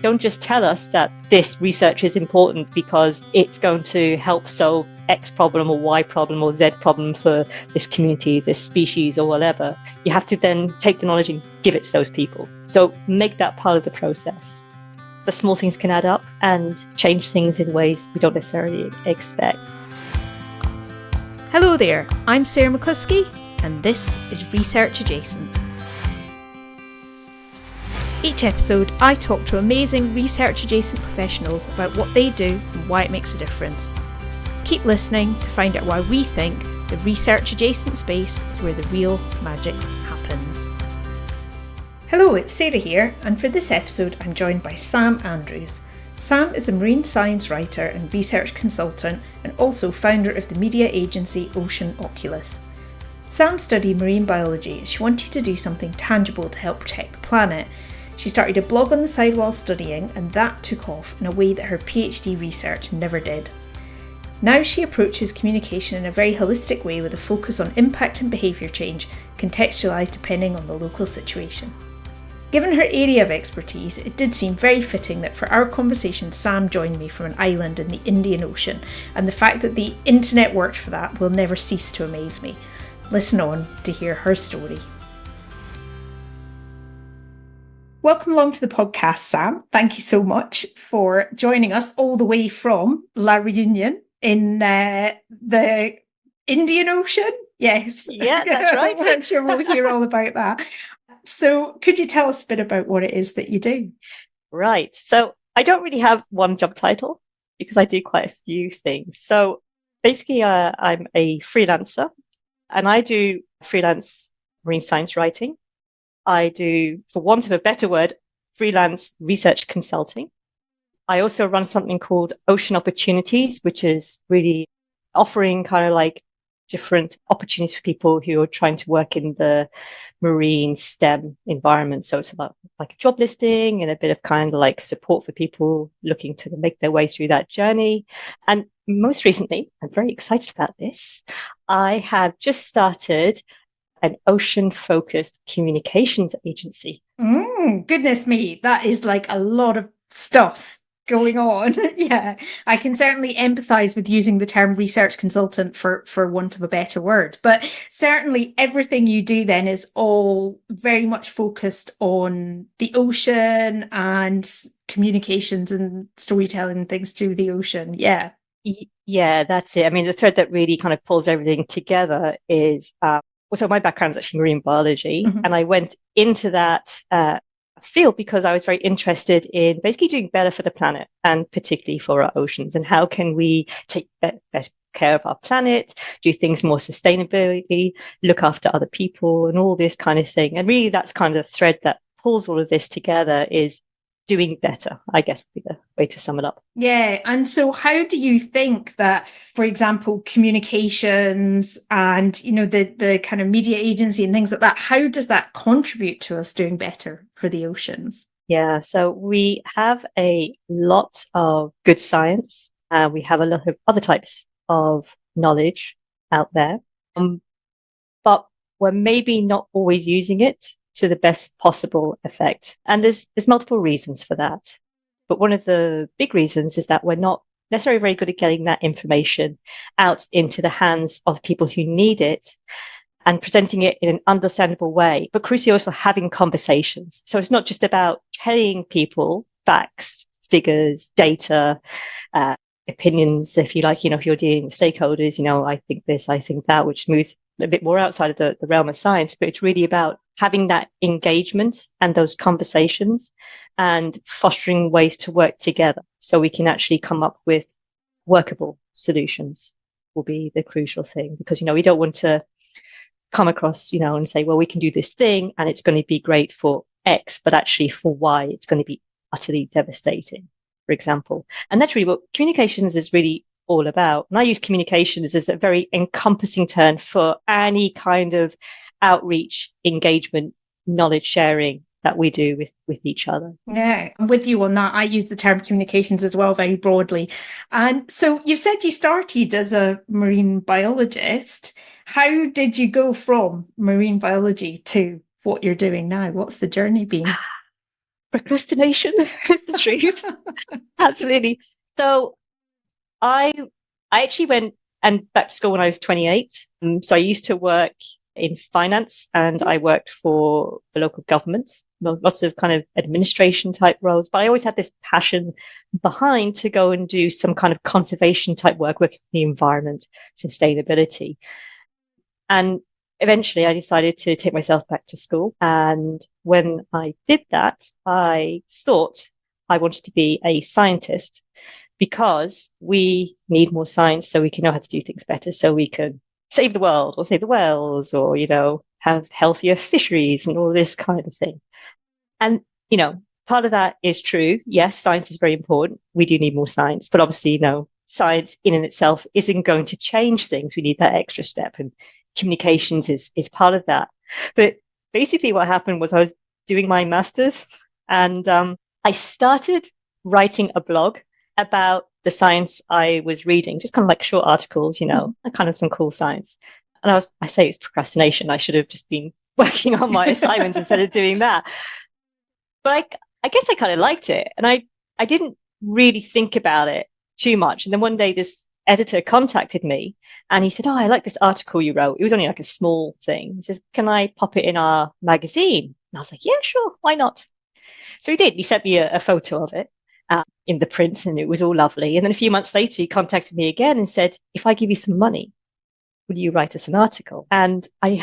Don't just tell us that this research is important because it's going to help solve X problem or Y problem or Z problem for this community, this species or whatever. You have to then take the knowledge and give it to those people. So make that part of the process. The small things can add up and change things in ways we don't necessarily expect. Hello there, I'm Sarah McCluskey and this is Research Adjacent. Each episode, I talk to amazing research-adjacent professionals about what they do and why it makes a difference. Keep listening to find out why we think the research-adjacent space is where the real magic happens. Hello, it's Sarah here, and for this episode I'm joined by Sam Andrews. Sam is a marine science writer and research consultant and also founder of the media agency Ocean Oculus. Sam studied marine biology as she wanted to do something tangible to help protect the planet. She started a blog on the side while studying, and that took off in a way that her PhD research never did. Now she approaches communication in a very holistic way with a focus on impact and behaviour change, contextualised depending on the local situation. Given her area of expertise, it did seem very fitting that for our conversation Sam joined me from an island in the Indian Ocean, and the fact that the internet worked for that will never cease to amaze me. Listen on to hear her story. Welcome along to the podcast, Sam. Thank you so much for joining us all the way from La Réunion in the Indian Ocean. Yes. Yeah, that's right. I'm sure we'll hear all about that. So could you tell us a bit about what it is that you do? Right. So I don't really have one job title because I do quite a few things. So basically, I'm a freelancer and I do freelance marine science writing. I do, for want of a better word, freelance research consulting. I also run something called Ocean Opportunities, which is really offering kind of like different opportunities for people who are trying to work in the marine STEM environment. So it's about like a job listing and a bit of kind of like support for people looking to make their way through that journey. And most recently, I'm very excited about this, I have just started an ocean-focused communications agency. Goodness me, that is like a lot of stuff going on. Yeah, I can certainly empathise with using the term research consultant for want of a better word. But certainly everything you do then is all very much focused on the ocean and communications and storytelling and things to the ocean. Yeah. Yeah, that's it. I mean, the thread that really kind of pulls everything together is so my background is actually marine biology, and I went into that field because I was very interested in basically doing better for the planet and particularly for our oceans, and how can we take better care of our planet, do things more sustainably, look after other people and all this kind of thing. And really that's kind of the thread that pulls all of this together is doing better, I guess would be the way to sum it up. Yeah. And so how do you think that, for example, communications and, you know, the kind of media agency and things like that, how does that contribute to us doing better for the oceans? Yeah. So we have a lot of good science. We have a lot of other types of knowledge out there, but we're maybe not always using it to the best possible effect. And there's multiple reasons for that. But one of the big reasons is that we're not necessarily very good at getting that information out into the hands of people who need it and presenting it in an understandable way, but crucially also having conversations. So it's not just about telling people facts, figures, data, opinions, if you like, you know, if you're dealing with stakeholders, you know, I think this, I think that, which moves a bit more outside of the realm of science, but it's really about having that engagement and those conversations and fostering ways to work together so we can actually come up with workable solutions will be the crucial thing. Because, you know, we don't want to come across, you know, and say, well, we can do this thing and it's going to be great for X, but actually for Y, it's going to be utterly devastating, for example. And that's really what communications is really all about. And I use communications as a very encompassing term for any kind of outreach, engagement, knowledge sharing that we do with each other. Yeah, I'm with you on that. I use the term communications as well, very broadly. And so you said you started as a marine biologist. How did you go from marine biology to what you're doing now? What's the journey been? procrastination is the truth. Absolutely. So I actually went and back to school when I was 28. So I used to work in finance and I worked for the local government, lots of kind of administration type roles. But I always had this passion behind to go and do some kind of conservation type work, working with the environment, sustainability. And eventually I decided to take myself back to school. And when I did that, I thought I wanted to be a scientist because we need more science so we can know how to do things better, so we can save the world or save the whales or, have healthier fisheries and all this kind of thing. And, part of that is true. Yes, science is very important. We do need more science, but obviously, science in and itself isn't going to change things. We need that extra step, and communications is part of that. But basically what happened was I was doing my master's and I started writing a blog about the science I was reading, just kind of like short articles, kind of some cool science. And I say it's procrastination. I should have just been working on my assignments instead of doing that. But I guess I kind of liked it. And I didn't really think about it too much. And then one day this editor contacted me and he said, "Oh, I like this article you wrote." It was only like a small thing. He says, "Can I pop it in our magazine?" And I was like, "Yeah, sure. Why not?" So he did. He sent me a photo of it in the print and it was all lovely. And then a few months later, he contacted me again and said, "If I give you some money, would you write us an article?" And I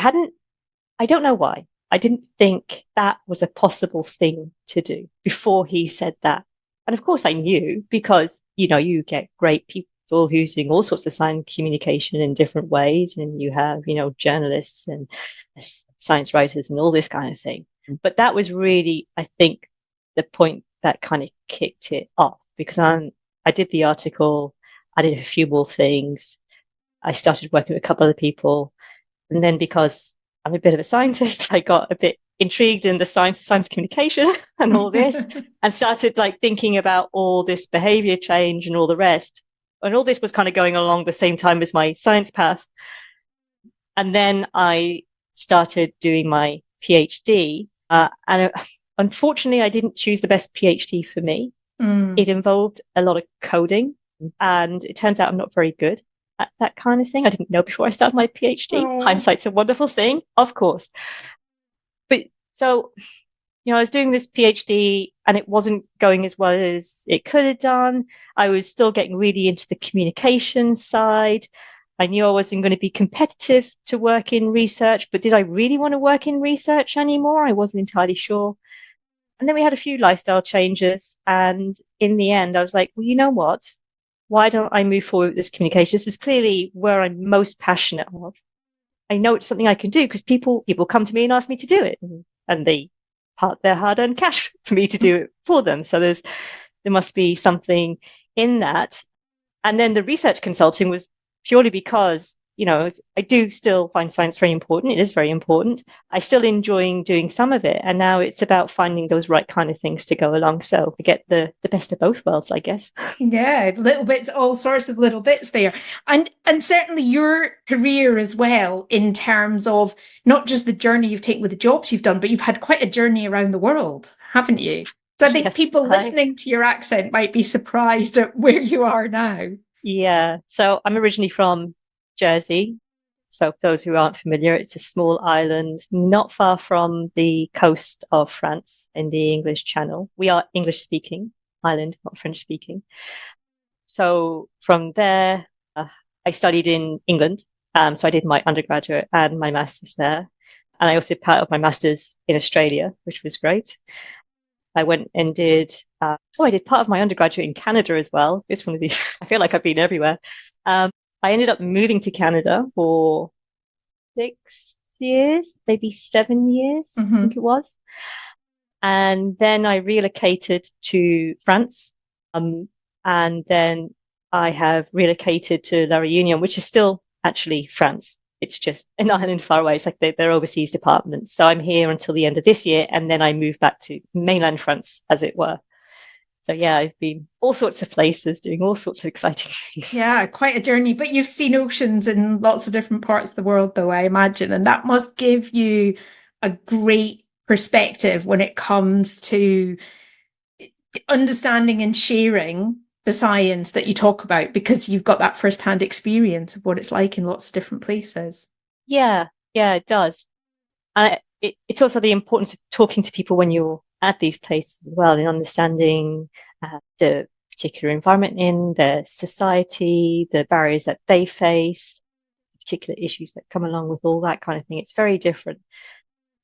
don't know why. I didn't think that was a possible thing to do before he said that. And of course I knew because, you get great people who's doing all sorts of science communication in different ways. And you have, journalists and science writers and all this kind of thing. But that was really, I think, the point that kind of kicked it off because I did the article. I did a few more things. I started working with a couple of people. And then because I'm a bit of a scientist, I got a bit intrigued in the science communication and all this and started thinking about all this behavior change and all the rest. And all this was kind of going along the same time as my science path. And then I started doing my PhD. And unfortunately, I didn't choose the best PhD for me. It involved a lot of coding. And it turns out I'm not very good at that kind of thing. I didn't know before I started my PhD. Oh. Hindsight's a wonderful thing, of course. But so, I was doing this PhD and it wasn't going as well as it could have done. I was still getting really into the communication side. I knew I wasn't going to be competitive to work in research, but did I really want to work in research anymore? I wasn't entirely sure. And then we had a few lifestyle changes. And in the end, I was like, well, you know what? Why don't I move forward with this communication? This is clearly where I'm most passionate of. I know it's something I can do because people come to me and ask me to do it, and they part their hard-earned cash for me to do it for them. So there must be something in that. And then the research consulting was purely because, I do still find science very important. It is very important. I still enjoy doing some of it. And now it's about finding those right kind of things to go along. So I get the best of both worlds, I guess. Yeah, little bits, all sorts of little bits there. And certainly your career as well, in terms of not just the journey you've taken with the jobs you've done, but you've had quite a journey around the world, haven't you? So I think people listening to your accent might be surprised at where you are now. Yeah. So I'm originally from Jersey. So for those who aren't familiar, it's a small island not far from the coast of France in the English Channel. We are English speaking island, not French speaking. So from there, I studied in England. So I did my undergraduate and my master's there. And I also did part of my master's in Australia, which was great. I went and did, I did part of my undergraduate in Canada as well. It's one of the, I feel like I've been everywhere. I ended up moving to Canada for 6 years, maybe 7 years, I think it was. And then I relocated to France. And then I have relocated to La Réunion, which is still actually France. It's just an island far away. It's like they're overseas departments. So I'm here until the end of this year. And then I move back to mainland France, as it were. So yeah, I've been all sorts of places doing all sorts of exciting things. Yeah, quite a journey. But you've seen oceans in lots of different parts of the world, though, I imagine. And that must give you a great perspective when it comes to understanding and sharing the science that you talk about because you've got that first-hand experience of what it's like in lots of different places. Yeah, yeah, it does. And it's also the importance of talking to people when you're at these places as well, and understanding the particular environment in their society, the barriers that they face, particular issues that come along with all that kind of thing. It's very different.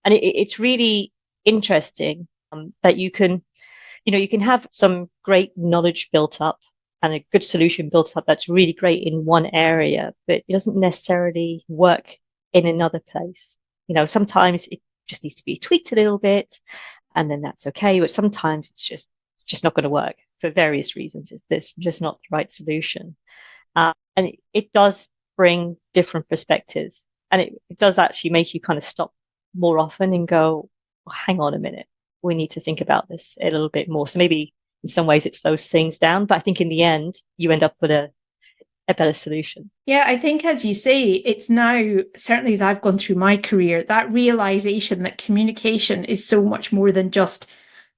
And it's really interesting that you can have some great knowledge built up and a good solution built up that's really great in one area, but it doesn't necessarily work in another place. Sometimes it just needs to be tweaked a little bit, and then that's okay. But sometimes it's just not going to work for various reasons. It's just not the right solution. And it does bring different perspectives, and it does actually make you kind of stop more often and go, oh, hang on a minute, we need to think about this a little bit more. So maybe in some ways it slows things down, but I think in the end you end up with a better solution. Yeah, I think, as you say, it's now, certainly as I've gone through my career, that realization that communication is so much more than just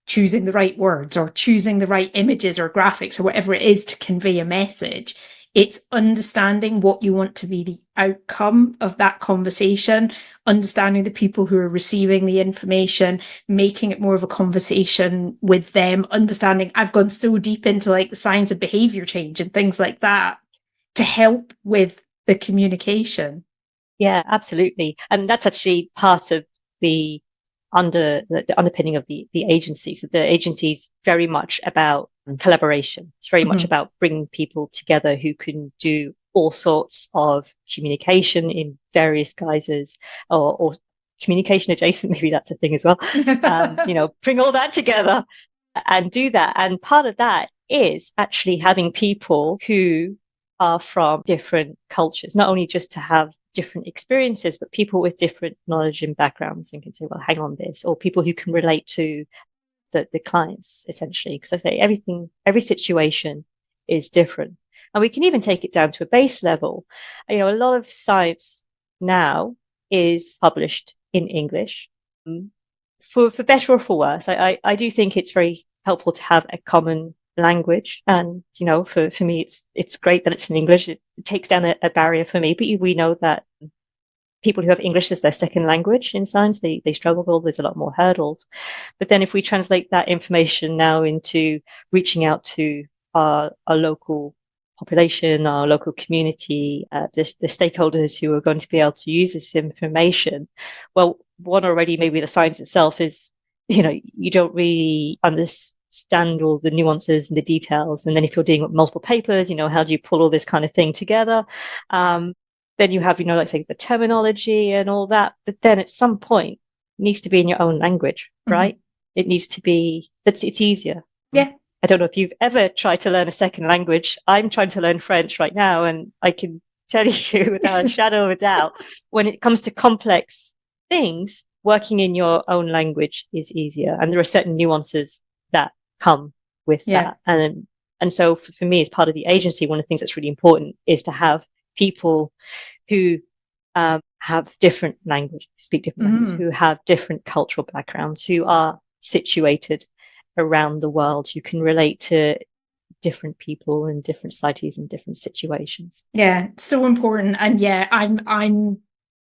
choosing the right words or choosing the right images or graphics or whatever it is to convey a message. It's understanding what you want to be the outcome of that conversation, understanding the people who are receiving the information, making it more of a conversation with them, understanding. I've gone so deep into like the science of behavior change and things like that to help with the communication. Yeah, absolutely. And that's actually part of the underpinning of the agency. So the agency is very much about collaboration. It's very much about bringing people together who can do all sorts of communication in various guises, or communication adjacent. Maybe that's a thing as well. Bring all that together and do that. And part of that is actually having people who are from different cultures, not only just to have different experiences, but people with different knowledge and backgrounds and can say, well, hang on this, or people who can relate to the clients essentially. Because I say every situation is different. And we can even take it down to a base level. A lot of science now is published in English. For better or for worse, I do think it's very helpful to have a common language. And, for me, it's great that it's in English. It takes down a barrier for me, but we know that people who have English as their second language in science, they struggle. There's a lot more hurdles. But then if we translate that information now into reaching out to our local population, our local community, the stakeholders who are going to be able to use this information, well, one already, maybe the science itself is, you don't really understand all the nuances and the details. And then if you're doing multiple papers, how do you pull all this kind of thing together? Then you have, like say the terminology and all that. But then at some point it needs to be in your own language, right? It needs to be, it's easier. Yeah. I don't know if you've ever tried to learn a second language. I'm trying to learn French right now, and I can tell you without a shadow of a doubt, when it comes to complex things, working in your own language is easier. And there are certain nuances that come with that. And so for me, as part of the agency, one of the things that's really important is to have people who have different language, speak different languages, who have different cultural backgrounds, who are situated around the world, who can relate to different people and different societies and different situations. Yeah, so important. And yeah, I'm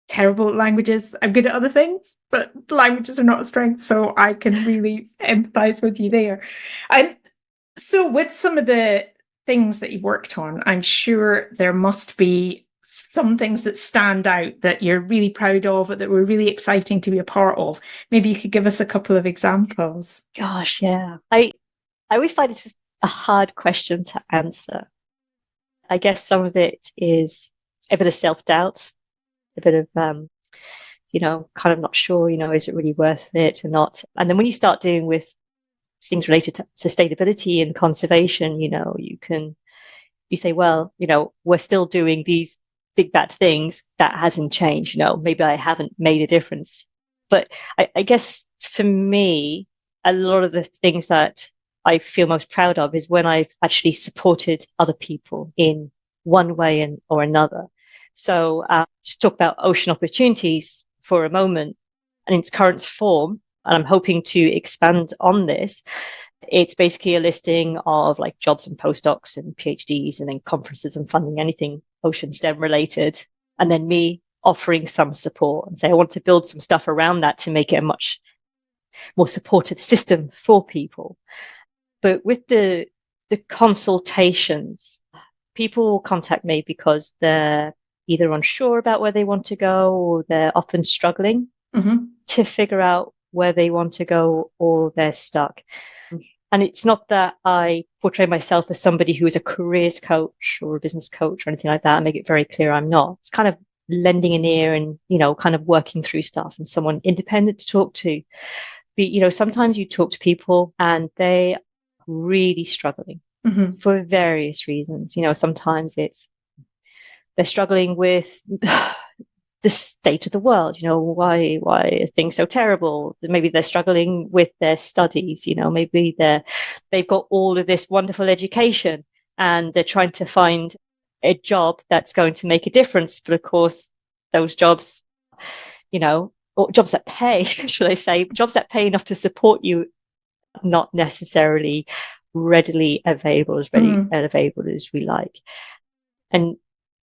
terrible at languages. I'm good at other things, but languages are not a strength, so I can really empathize with you there. And so with some of the things that you've worked on, I'm sure there must be some things that stand out that you're really proud of, that were really exciting to be a part of. Maybe you could give us a couple of examples. Gosh, yeah. I always find it's a hard question to answer. I guess some of it is a bit of self-doubt, a bit of, kind of not sure, is it really worth it or not? And then when you start dealing with things related to sustainability and conservation, you say, well, we're still doing these big bad things. That hasn't changed. Maybe I haven't made a difference. But I guess for me, a lot of the things that I feel most proud of is when I've actually supported other people in one way or another. So just talk about Ocean Opportunities for a moment, and in its current form, and I'm hoping to expand on this. It's basically a listing of like jobs and postdocs and PhDs and then conferences and funding, anything ocean STEM related. And then me offering some support and say, I want to build some stuff around that to make it a much more supportive system for people. But with the consultations, people will contact me because they're either unsure about where they want to go or they're often struggling to figure out where they want to go or they're stuck. And it's not that I portray myself as somebody who is a careers coach or a business coach or anything like that. I make it very clear I'm not. It's kind of lending an ear and, kind of working through stuff and someone independent to talk to. But, sometimes you talk to people and they are really struggling for various reasons. Sometimes they're struggling with the state of the world. Why are things so terrible? Maybe they're struggling with their studies. Maybe they've got all of this wonderful education and they're trying to find a job that's going to make a difference. But of course, those jobs, or jobs that pay, should I say, jobs that pay enough to support you, not necessarily readily available as we like. And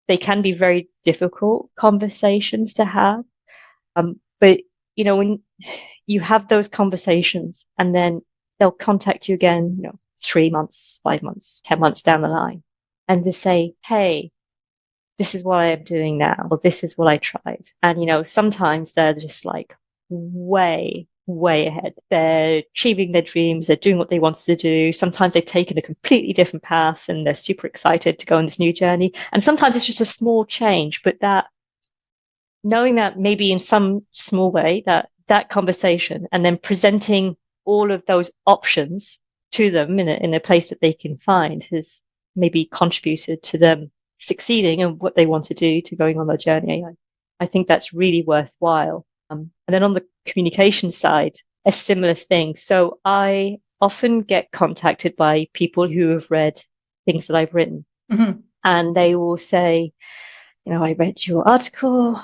they can be very difficult conversations to have. But, when you have those conversations and then they'll contact you again, 3 months, 5 months, 10 months down the line and just say, hey, this is what I'm doing now, or this is what I tried. And, sometimes they're just like way ahead. They're achieving their dreams. They're doing what they wanted to do. Sometimes they've taken a completely different path and they're super excited to go on this new journey. And sometimes it's just a small change, but that knowing that maybe in some small way that conversation and then presenting all of those options to them in a place that they can find has maybe contributed to them succeeding in what they want to do, to going on their journey. I think that's really worthwhile. And then on the communication side, a similar thing. So I often get contacted by people who have read things that I've written, and they will say, I read your article.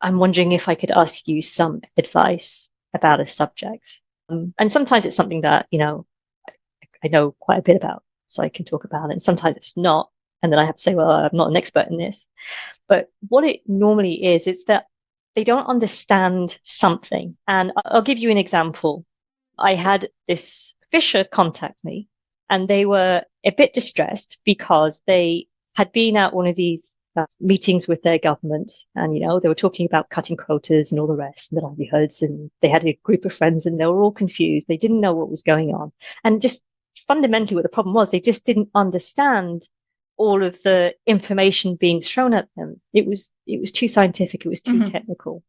I'm wondering if I could ask you some advice about a subject. And sometimes it's something that, I know quite a bit about, so I can talk about it. And sometimes it's not. And then I have to say, well, I'm not an expert in this. But what it normally is, it's that they don't understand something. And I'll give you an example. I had this fisher contact me, and they were a bit distressed because they had been at one of these meetings with their government, and they were talking about cutting quotas and all the rest, and the livelihoods, and they had a group of friends, and they were all confused. They didn't know what was going on, and just fundamentally, what the problem was, they just didn't understand all of the information being thrown at them. It was too scientific. It was too technical.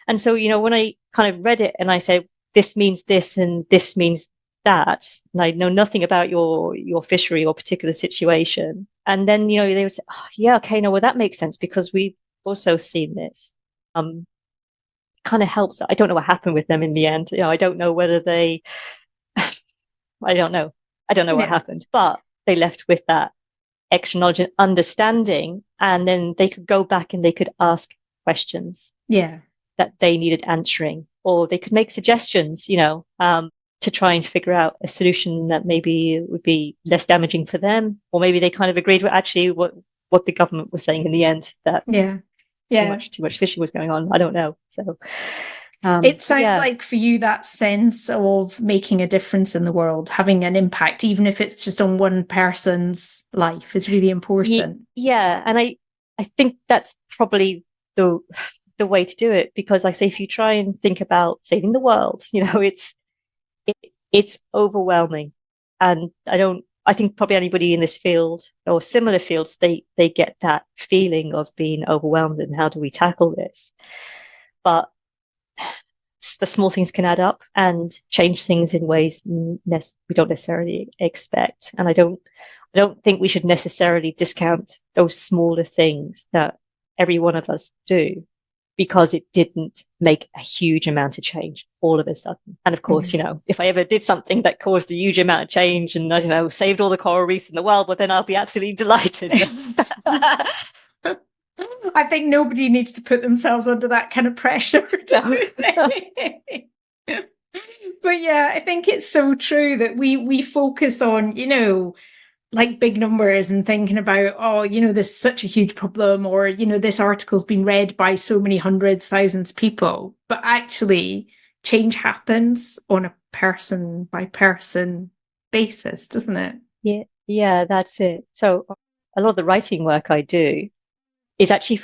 And so, when I kind of read it and I said, this means this and this means that, and I know nothing about your fishery or particular situation. And then, they would say, oh, yeah, okay, no, well, that makes sense because we've also seen this. Kind of helps. I don't know what happened with them in the end. I don't know whether they, I don't know what happened, but they left with that extra knowledge and understanding, and then they could go back and they could ask questions that they needed answering, or they could make suggestions, to try and figure out a solution that maybe would be less damaging for them, or maybe they kind of agreed with actually what the government was saying in the end, that too much fishing was going on. I don't know. So it sounds like for you that sense of making a difference in the world, having an impact, even if it's just on one person's life, is really important. Yeah, and I think that's probably the way to do it, because like I say, if you try and think about saving the world, it's overwhelming, and I think probably anybody in this field or similar fields, they get that feeling of being overwhelmed and how do we tackle this? But the small things can add up and change things in ways we don't necessarily expect. And I don't think we should necessarily discount those smaller things that every one of us do, because it didn't make a huge amount of change all of a sudden. And of course, if I ever did something that caused a huge amount of change and, saved all the coral reefs in the world, well, then I'll be absolutely delighted. I think nobody needs to put themselves under that kind of pressure. But yeah, I think it's so true that we focus on, like big numbers and thinking about, oh, this is such a huge problem, or, this article's been read by so many hundreds, thousands of people. But actually, change happens on a person by person basis, doesn't it? Yeah, yeah, that's it. So a lot of the writing work I do is actually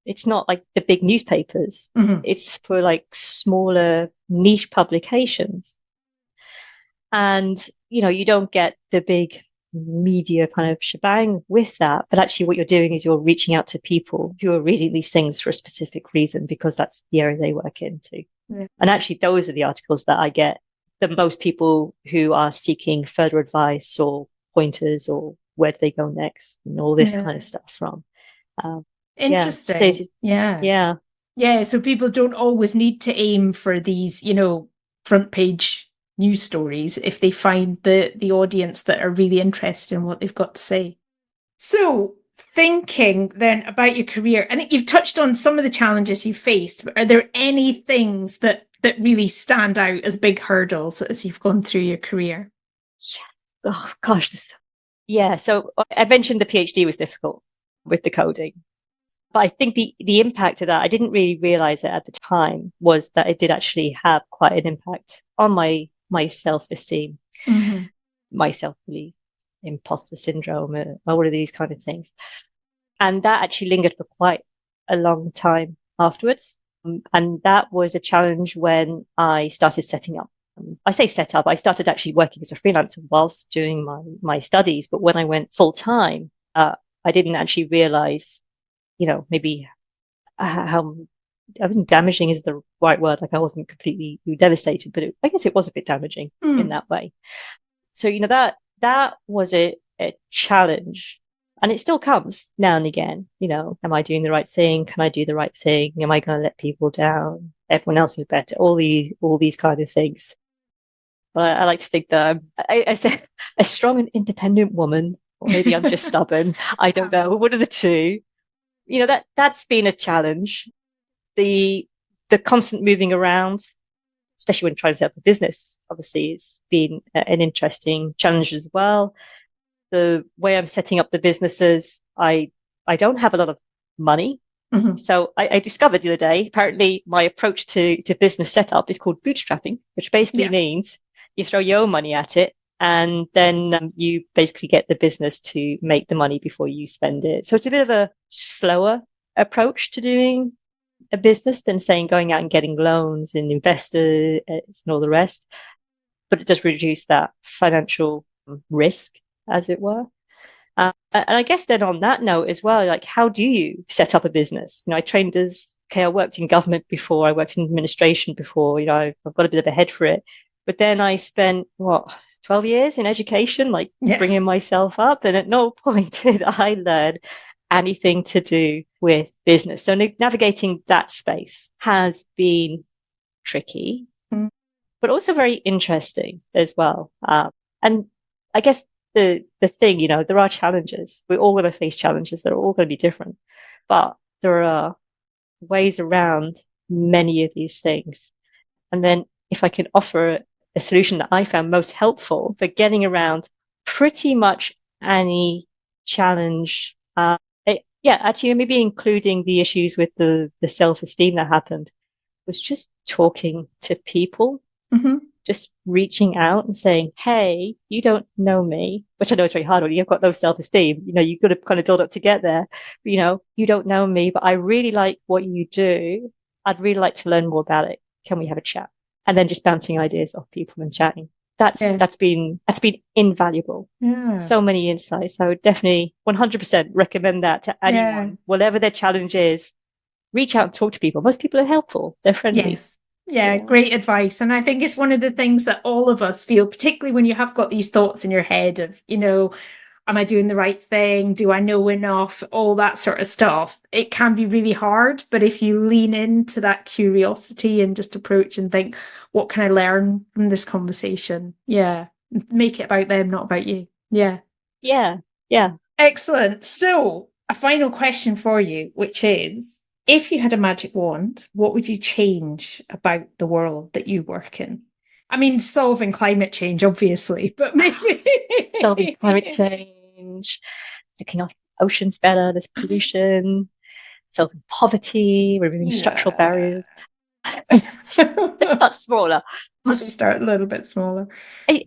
it's not like the big newspapers. Mm-hmm. It's for like smaller niche publications. And, you don't get the big media kind of shebang with that. But actually what you're doing is you're reaching out to people who are reading these things for a specific reason because that's the area they work into. Yeah. And actually those are the articles that I get the most people who are seeking further advice or pointers or where do they go next and all this kind of stuff from. Um, yeah. Interesting. Yeah. Yeah. Yeah. So people don't always need to aim for these, front page news stories if they find the audience that are really interested in what they've got to say. So thinking then about your career, I think you've touched on some of the challenges you faced, but are there any things that really stand out as big hurdles as you've gone through your career? Yeah. Oh gosh. Yeah. So I mentioned the PhD was difficult with the coding. But I think the impact of that, I didn't really realize it at the time, was that it did actually have quite an impact on my self-esteem, Mm-hmm. my self-belief, imposter syndrome, all of these kind of things. And that actually lingered for quite a long time afterwards. And that was a challenge when I started setting up. I say set up, I started actually working as a freelancer whilst doing my studies. But when I went full time, I didn't actually realize maybe how I think damaging is the right word. Like I wasn't completely devastated, but I guess it was a bit damaging in that way. So, that was a challenge and it still comes now and again. Am I doing the right thing? Can I do the right thing? Am I going to let people down? Everyone else is better. All these kind of things. But I like to think that I said a strong and independent woman, or maybe I'm just stubborn. I don't know. One of the two. That's been a challenge. The constant moving around, especially when trying to set up a business, obviously it's been an interesting challenge as well. The way I'm setting up the businesses, I don't have a lot of money. Mm-hmm. So I discovered the other day, apparently my approach to business setup is called bootstrapping, which basically means you throw your own money at it and then you basically get the business to make the money before you spend it. So it's a bit of a slower approach to doing a business than saying going out and getting loans and investors and all the rest. But it does reduce that financial risk, as it were. And I guess then on that note as well, like how do you set up a business? I worked in government before, I worked in administration before, I've got a bit of a head for it. But then I spent 12 years in education, bringing myself up. And at no point did I learn anything to do with business. So navigating that space has been tricky, but also very interesting as well. And I guess the thing, there are challenges. We're all going to face challenges that are all going to be different, but there are ways around many of these things. And then if I can offer a solution that I found most helpful for getting around pretty much any challenge, actually maybe including the issues with the self-esteem that happened, was just talking to people, just reaching out and saying, hey, you don't know me, which I know is very hard when you've got low self-esteem. You've got to kind of build up to get there. But, you don't know me, but I really like what you do. I'd really like to learn more about it. Can we have a chat? And then just bouncing ideas off people and chatting. That's been invaluable. Yeah. So many insights. I would definitely 100% recommend that to anyone, whatever their challenge is. Reach out and talk to people. Most people are helpful. They're friendly. Yes. Yeah, great advice. And I think it's one of the things that all of us feel, particularly when you have got these thoughts in your head of, am I doing the right thing? Do I know enough? All that sort of stuff. It can be really hard. But if you lean into that curiosity and just approach and think, what can I learn from this conversation? Yeah. Make it about them, not about you. Yeah. Yeah. Yeah. Excellent. So a final question for you, which is, if you had a magic wand, what would you change about the world that you work in? I mean, solving climate change, obviously, but maybe solving climate change, looking after oceans better, there's pollution, solving poverty, removing structural barriers. Let's start smaller. Let's start a little bit smaller.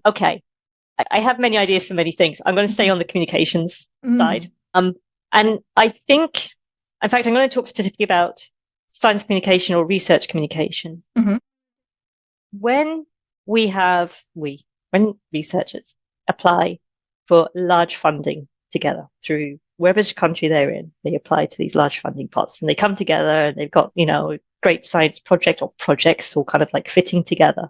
Okay. I have many ideas for many things. I'm going to stay on the communications side. And I think, in fact, I'm going to talk specifically about science communication or research communication. When researchers apply for large funding together through wherever country they're in, they apply to these large funding pots and they come together and they've got, great science project or projects all kind of like fitting together.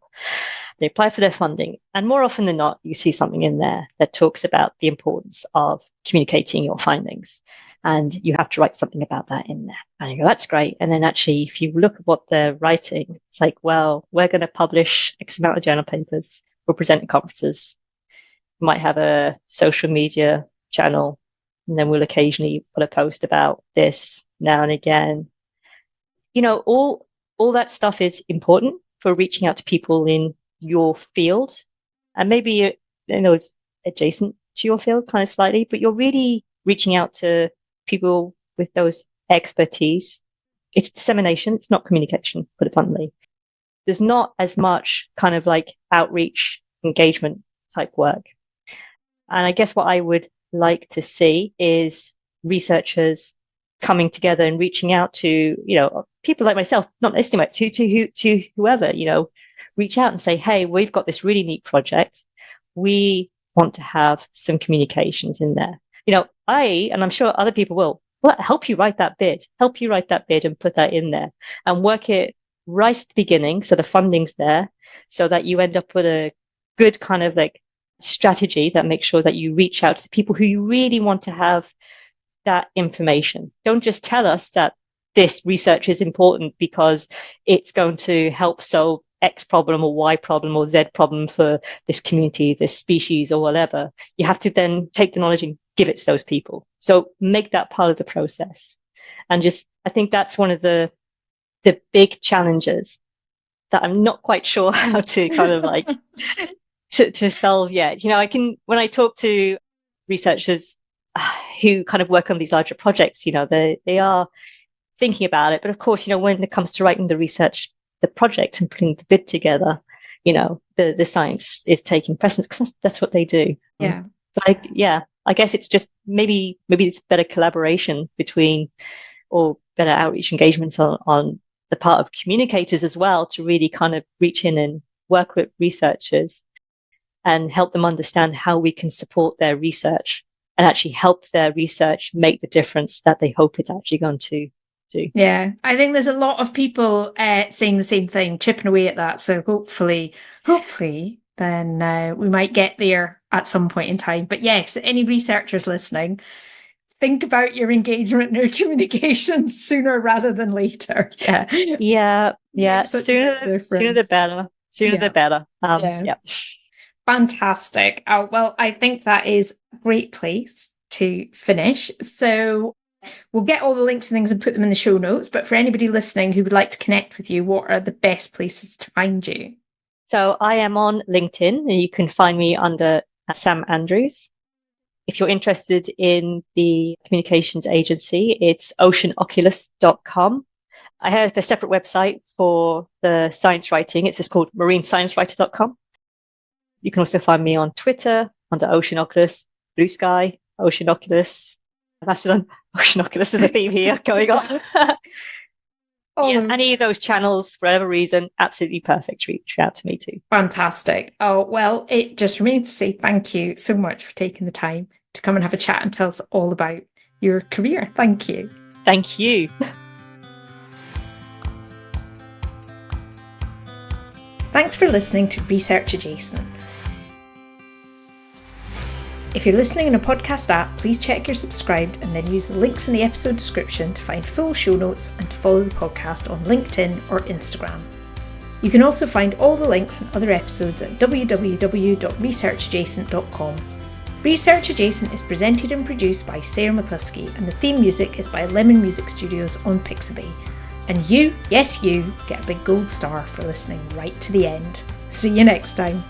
They apply for their funding. And more often than not, you see something in there that talks about the importance of communicating your findings. And you have to write something about that in there. And you go, that's great. And then actually, if you look at what they're writing, it's like, well, we're going to publish X amount of journal papers. We'll present at conferences. We might have a social media channel. And then we'll occasionally put a post about this now and again. All that stuff is important for reaching out to people in your field. And maybe, it's adjacent to your field kind of slightly, but you're really reaching out to people with those expertise. It's dissemination. It's not communication, put it bluntly. There's not as much kind of like outreach engagement type work. And I guess what I would like to see is researchers coming together and reaching out to, people like myself, not necessarily to whoever, reach out and say, hey, we've got this really neat project. We want to have some communications in there. And I'm sure other people will help you write that bid and put that in there and work it right at the beginning. So the funding's there so that you end up with a good kind of like strategy that makes sure that you reach out to the people who you really want to have that information. Don't just tell us that this research is important because it's going to help solve X problem or Y problem or Z problem for this community, this species or whatever. You have to then take the knowledge and give it to those people. So make that part of the process. And I think that's one of the big challenges that I'm not quite sure how to kind of like to solve yet. When I talk to researchers who kind of work on these larger projects, they are thinking about it. But of course, when it comes to writing the project and putting the bid together, the science is taking precedence because that's what they do. Yeah. But I guess it's just maybe it's better collaboration between or better outreach engagements on the part of communicators as well to really kind of reach in and work with researchers and help them understand how we can support their research and actually help their research make the difference that they hope it's actually going to do. Yeah, I think there's a lot of people saying the same thing, chipping away at that. So hopefully, then we might get there at some point in time. But yes, any researchers listening, think about your engagement and your communications sooner rather than later. Yeah. Sooner the better. The better. Yeah. Fantastic. Oh, well, I think that is a great place to finish. So we'll get all the links and things and put them in the show notes. But for anybody listening who would like to connect with you, what are the best places to find you? So I am on LinkedIn and you can find me under Sam Andrews. If you're interested in the communications agency, it's oceanoculus.com. I have a separate website for the science writing. It's just called marinesciencewriter.com. You can also find me on Twitter under Ocean Oculus, Blue Sky, Ocean Oculus, Mastodon, Ocean Oculus. There's a theme here going on. Any of those channels, for whatever reason, absolutely perfect to reach out to me too. Fantastic. Oh, well, it just remains to say thank you so much for taking the time to come and have a chat and tell us all about your career. Thank you. Thank you. Thanks for listening to Research Adjacent. If you're listening in a podcast app, please check you're subscribed and then use the links in the episode description to find full show notes and to follow the podcast on LinkedIn or Instagram. You can also find all the links and other episodes at www.researchadjacent.com. Research Adjacent is presented and produced by Sarah McCluskey and the theme music is by Lemon Music Studios on Pixabay. And you, yes you, get a big gold star for listening right to the end. See you next time.